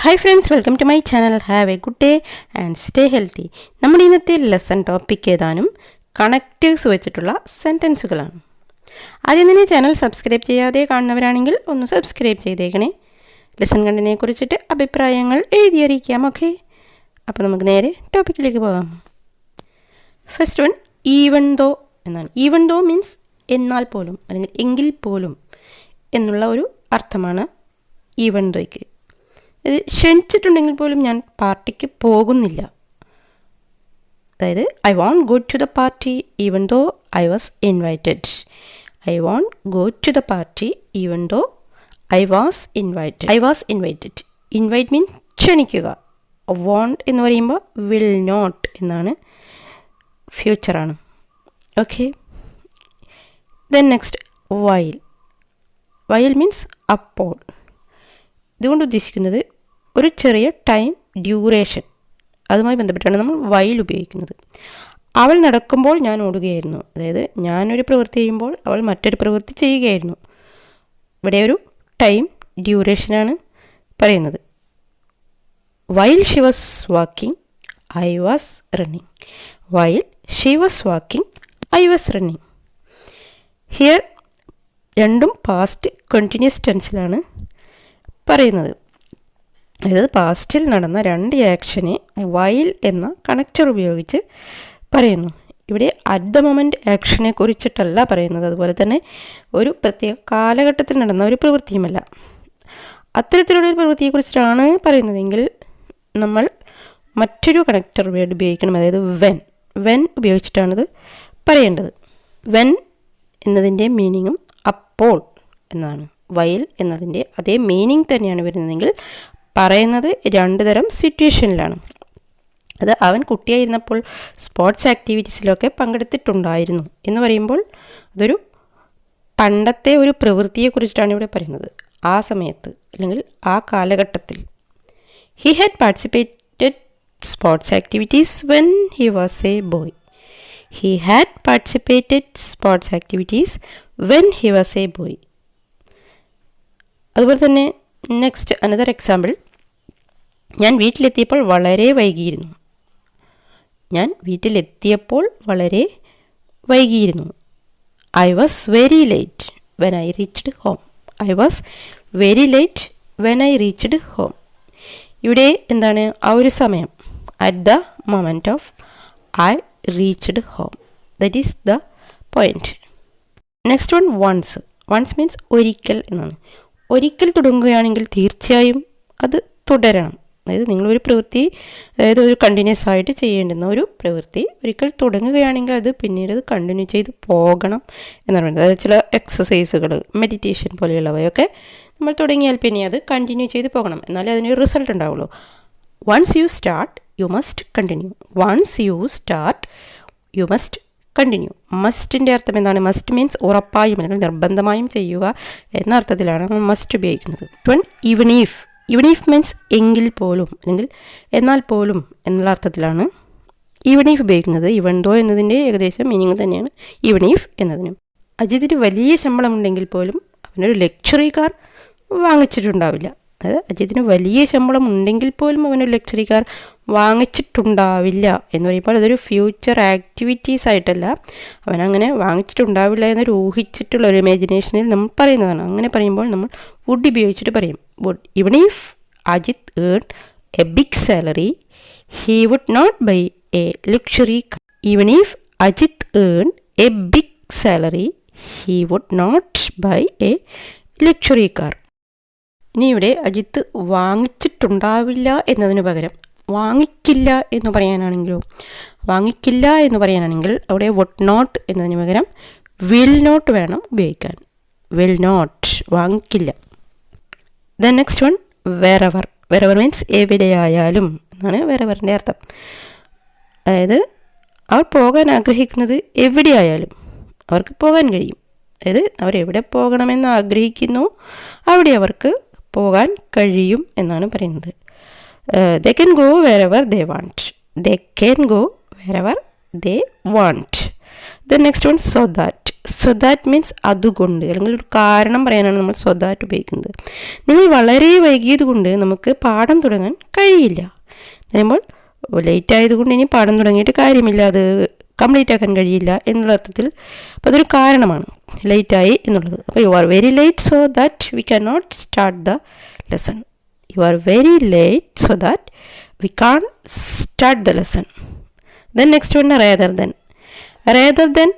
Hi friends, welcome to my channel. Have a good day and stay healthy. നമ്മുടെ ഇന്നത്തെ lesson topic ഏതാനും connectives വെച്ചിട്ടുള്ള സെൻറ്റൻസുകളാണ്. ആദ്യം തന്നെ ചാനൽ സബ്സ്ക്രൈബ് ചെയ്യാതെ കാണുന്നവരാണെങ്കിൽ ഒന്ന് സബ്സ്ക്രൈബ് ചെയ്തേക്കണേ. ലെസൺ കണ്ടതിനെ കുറിച്ചിട്ട് അഭിപ്രായങ്ങൾ എഴുതി അറിയിക്കാം. ഓക്കെ, അപ്പോൾ നമുക്ക് നേരെ ടോപ്പിക്കിലേക്ക് പോകാം. ഫസ്റ്റ് വൺ, ഈവൻ ദോ എന്നാണ്. ഈവൻ ദോ മീൻസ് എന്നാൽ പോലും അല്ലെങ്കിൽ എങ്കിൽ പോലും എന്നുള്ള ഒരു അർത്ഥമാണ് ഈവൻ ദോയ്ക്ക്. ഇത് ക്ഷണിച്ചിട്ടുണ്ടെങ്കിൽ പോലും ഞാൻ പാർട്ടിക്ക് പോകുന്നില്ല. അതായത് I won't go to the party even though I was invited. I won't go to the party even though I was invited. I was invited. Invite mean ക്ഷണിക്കുക. വോണ്ട് എന്ന് പറയുമ്പോൾ വിൽ നോട്ട് എന്നാണ്, ഫ്യൂച്ചറാണ്. Okay, then next while. While means അപ്പോൾ. ഇതുകൊണ്ട് ഉദ്ദേശിക്കുന്നത് ഒരു ചെറിയ ടൈം ഡ്യൂറേഷൻ, അതുമായി ബന്ധപ്പെട്ടാണ് നമ്മൾ വൈൽ ഉപയോഗിക്കുന്നത്. അവൾ നടക്കുമ്പോൾ ഞാൻ ഓടുകയായിരുന്നു. അതായത് ഞാനൊരു പ്രവൃത്തി ചെയ്യുമ്പോൾ അവൾ മറ്റൊരു പ്രവൃത്തി ചെയ്യുകയായിരുന്നു. ഇവിടെ ഒരു ടൈം ഡ്യൂറേഷനാണ് പറയുന്നത്. While she was walking I was running. While she was walking I was running. Here രണ്ടും പാസ്റ്റ് കണ്ടിന്യൂസ് ടെൻസിലാണ് പറയുന്നത്. അതായത് പാസ്റ്റിൽ നടന്ന രണ്ട് ആക്ഷനെ വൈൽ എന്ന കണക്റ്റർ ഉപയോഗിച്ച് പറയുന്നു. ഇവിടെ അറ്റ് ദ മൊമെൻറ്റ് ആക്ഷനെ കുറിച്ചിട്ടല്ല പറയുന്നത്, അതുപോലെ തന്നെ ഒരു പ്രത്യേക കാലഘട്ടത്തിൽ നടന്ന ഒരു പ്രവൃത്തിയുമല്ല. അത്തരത്തിലുള്ളൊരു പ്രവൃത്തിയെക്കുറിച്ചിട്ടാണ് പറയുന്നതെങ്കിൽ നമ്മൾ മറ്റൊരു കണക്റ്റർ വേർഡ് ഉപയോഗിക്കണം. അതായത് വെൻ. വെൻ ഉപയോഗിച്ചിട്ടാണിത് പറയേണ്ടത്. വെൻ എന്നതിൻ്റെ മീനിങ്ങും അപ്പോൾ എന്നാണ്. വൈൽ എന്നതിൻ്റെ അതേ മീനിങ് തന്നെയാണ് വരുന്നതെങ്കിൽ പറയുന്നത് രണ്ട് തരം സിറ്റുവേഷനിലാണ്. അത് അവൻ കുട്ടിയായിരുന്നപ്പോൾ സ്പോർട്സ് ആക്ടിവിറ്റീസിലൊക്കെ പങ്കെടുത്തിട്ടുണ്ടായിരുന്നു എന്ന് പറയുമ്പോൾ അതൊരു പണ്ടത്തെ ഒരു പ്രവൃത്തിയെക്കുറിച്ചിട്ടാണ് ഇവിടെ പറയുന്നത്. ആ സമയത്ത് അല്ലെങ്കിൽ ആ കാലഘട്ടത്തിൽ. He had participated sports activities when he was A boy. He had participated sports activities when he was A boy. അതുപോലെ തന്നെ നെക്സ്റ്റ് അനദർ എക്സാമ്പിൾ. ഞാൻ വീട്ടിലെത്തിയപ്പോൾ വളരെ വൈകിയിരുന്നു. ഞാൻ വീട്ടിലെത്തിയപ്പോൾ വളരെ വൈകിയിരുന്നു. I was very late when I reached home. I was very late when I reached home. ഇവിടെ എന്താണ് ആ ഒരു സമയം? At the moment of I reached home. That is the point. Next one, once. Once means ഒരിക്കൽ എന്നാണ്. ഒരിക്കൽ തുടങ്ങുകയാണെങ്കിൽ തീർച്ചയായും അത് തുടരണം. അതായത് നിങ്ങളൊരു പ്രവൃത്തി, അതായത് ഒരു കണ്ടിന്യൂസ് ആയിട്ട് ചെയ്യേണ്ടുന്ന ഒരു പ്രവൃത്തി ഒരിക്കൽ തുടങ്ങുകയാണെങ്കിൽ അത് പിന്നീട് അത് കണ്ടിന്യൂ ചെയ്ത് പോകണം എന്നാണ് പറയുന്നത്. അതായത് ചില എക്സസൈസുകൾ, മെഡിറ്റേഷൻ പോലെയുള്ളവയൊക്കെ നമ്മൾ തുടങ്ങിയാൽ പിന്നെ അത് കണ്ടിന്യൂ ചെയ്ത് പോകണം, എന്നാലേ അതിനൊരു റിസൾട്ട് ഉണ്ടാവുള്ളൂ. Once you start you must continue. Once you start you must continue. മസ്റ്റിൻ്റെ അർത്ഥം എന്താണ്? മസ്റ്റ് മീൻസ് ഉറപ്പായും അല്ലെങ്കിൽ നിർബന്ധമായും ചെയ്യുക എന്ന അർത്ഥത്തിലാണ് നമ്മൾ മസ്റ്റ് ഉപയോഗിക്കുന്നത്. One, even if. Even if means എങ്കിൽ പോലും അല്ലെങ്കിൽ എന്നാൽ പോലും എന്നുള്ള അർത്ഥത്തിലാണ് ഈവൻ ഈഫ് ഉപയോഗിക്കുന്നത്. ഈവൻ ദോ എന്നതിൻ്റെ ഏകദേശം മീനിങ് തന്നെയാണ് ഈവൻ ഈഫ് എന്നതിനും. അജിത്തിന് വലിയ ശമ്പളമുണ്ടെങ്കിൽ പോലും അവനൊരു ലക്ഷറി കാർ വാങ്ങിച്ചിട്ടുണ്ടാവില്ല. അതായത് അജിത്തിന് വലിയ ശമ്പളം ഉണ്ടെങ്കിൽ പോലും അവനൊരു ലക്ഷറി കാർ വാങ്ങിച്ചിട്ടുണ്ടാവില്ല എന്ന് പറയുമ്പോൾ അതൊരു ഫ്യൂച്ചർ ആക്ടിവിറ്റീസ് ആയിട്ടല്ല, അവനങ്ങനെ വാങ്ങിച്ചിട്ടുണ്ടാവില്ല എന്നൊരു ഊഹിച്ചിട്ടുള്ള ഒരു ഇമാജിനേഷനിൽ നമ്മൾ പറയുന്നതാണ്. അങ്ങനെ പറയുമ്പോൾ നമ്മൾ വുഡ് ഉപയോഗിച്ചിട്ട് പറയും. Would. Even if Ajith earn a big salary he would not buy a luxury car. Even if Ajith earn a big salary he would not buy a luxury car. ഇനി ഇവിടെ അജിത്ത് വാങ്ങിച്ചിട്ടുണ്ടാവില്ല എന്നതിന് പകരം വാങ്ങിക്കില്ല എന്ന് പറയാനാണെങ്കിലോ, വാങ്ങിക്കില്ല എന്ന് പറയാനാണെങ്കിൽ അവിടെ വുഡ് നോട്ട് എന്നതിന് പകരം വിൽ നോട്ട് വേണം ഉപയോഗിക്കാൻ. വിൽ നോട്ട്, വാങ്ങിക്കില്ല. Then next one, wherever. Wherever means എവിടെയായാലും എന്നാണ് വെറവറിൻ്റെ അർത്ഥം. അതായത് അവർ പോകാൻ ആഗ്രഹിക്കുന്നത് എവിടെയായാലും അവർക്ക് പോകാൻ കഴിയും. അതായത് അവരെവിടെ പോകണമെന്ന് ആഗ്രഹിക്കുന്നു അവിടെ അവർക്ക് പോകാൻ കഴിയും എന്നാണ് പറയുന്നത്. They can go wherever they want. They can go wherever they want. The next one, so that. So that means അതുകൊണ്ട്, അല്ലെങ്കിൽ ഒരു കാരണം പറയാനാണ് നമ്മൾ സോ ദാറ്റ് ഉപയോഗിക്കുന്നത്. നിങ്ങൾ വളരെ വൈകിയത് കൊണ്ട് നമുക്ക് പാഠം തുടങ്ങാൻ കഴിയില്ല പറയുമ്പോൾ ലേറ്റ് ആയതുകൊണ്ട് ഇനി പാഠം തുടങ്ങിയിട്ട് കാര്യമില്ല, അത് കംപ്ലീറ്റ് ആക്കാൻ കഴിയില്ല എന്നുള്ള അർത്ഥത്തിൽ. അപ്പോൾ അതൊരു കാരണമാണ് ലേറ്റായി എന്നുള്ളത്. അപ്പോൾ you are very late so that we can not start the lesson. You are very late so that we can't start the lesson. Then next one rather than. Rather than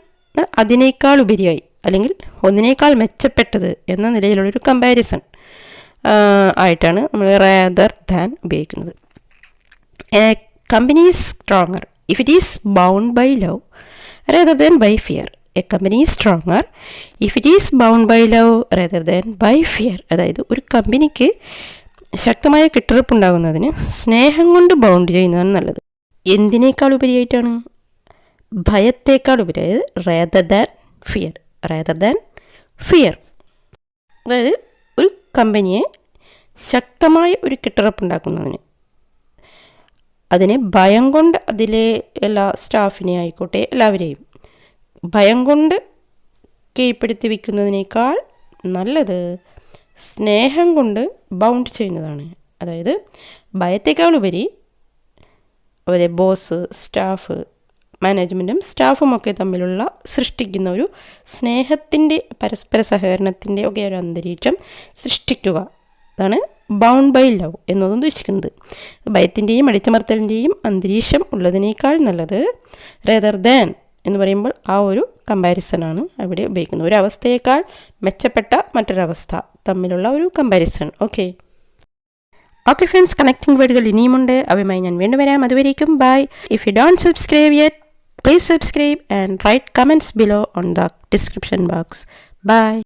അതിനേക്കാൾ ഉപരിയായി അല്ലെങ്കിൽ ഒന്നിനേക്കാൾ മെച്ചപ്പെട്ടത് എന്ന നിലയിലുള്ളൊരു കമ്പാരിസൺ ആയിട്ടാണ് നമ്മൾ rather than ഉപയോഗിക്കുന്നത്. A company is stronger if it is bound by love rather than by fear. A company is stronger if it is bound by love rather than by fear. അതായത് ഒരു കമ്പനിക്ക് ശക്തമായ കെട്ടുറപ്പുണ്ടാകുന്നതിന് സ്നേഹം കൊണ്ട് bound ചെയ്യുന്നതാണ് നല്ലത്. എന്തിനേക്കാൾ ഉപരിയായിട്ടാണ്? ഭയത്തേക്കാൾ ഉപരി, അതായത് rather than fear. rather than fear. അതായത് ഒരു കമ്പനിയെ ശക്തമായ ഒരു കെട്ടുറപ്പുണ്ടാക്കുന്നതിന് അതിനെ ഭയം കൊണ്ട്, അതിലെ എല്ലാ സ്റ്റാഫിനെ ആയിക്കോട്ടെ എല്ലാവരെയും ഭയം കൊണ്ട് കീഴ്പ്പെടുത്തി വയ്ക്കുന്നതിനേക്കാൾ നല്ലത് സ്നേഹം കൊണ്ട് ബൗണ്ട് ചെയ്യുന്നതാണ്. അതായത് ഭയത്തേക്കാൾ ഉപരി അവരെ ബോസ്, സ്റ്റാഫ്, മാനേജ്മെൻറ്റും സ്റ്റാഫും ഒക്കെ തമ്മിലുള്ള സൃഷ്ടിക്കുന്ന ഒരു സ്നേഹത്തിൻ്റെ, പരസ്പര സഹകരണത്തിൻ്റെ ഒക്കെ ഒരു അന്തരീക്ഷം സൃഷ്ടിക്കുക. അതാണ് ബൗണ്ട് ബൈ ലവ് എന്നതും ഉദ്ദേശിക്കുന്നത്. ഭയത്തിൻ്റെയും അടിച്ചമർത്തലിൻ്റെയും അന്തരീക്ഷം ഉള്ളതിനേക്കാൾ നല്ലത് റേദർ ദാൻ എന്ന് പറയുമ്പോൾ ആ ഒരു കമ്പാരിസണാണ് അവിടെ ഉപയോഗിക്കുന്നത്. ഒരു അവസ്ഥയേക്കാൾ മെച്ചപ്പെട്ട മറ്റൊരവസ്ഥ തമ്മിലുള്ള ഒരു കമ്പാരിസൺ. ഓക്കെ ഫ്രണ്ട്സ്, കണക്റ്റിംഗ് വേർഡുകൾ ഇനിയുമുണ്ട്. അവയുമായി ഞാൻ വീണ്ടും വരാം. അതുവരേക്കും bye. If you don't subscribe yet, please subscribe and write comments below on the description box. By.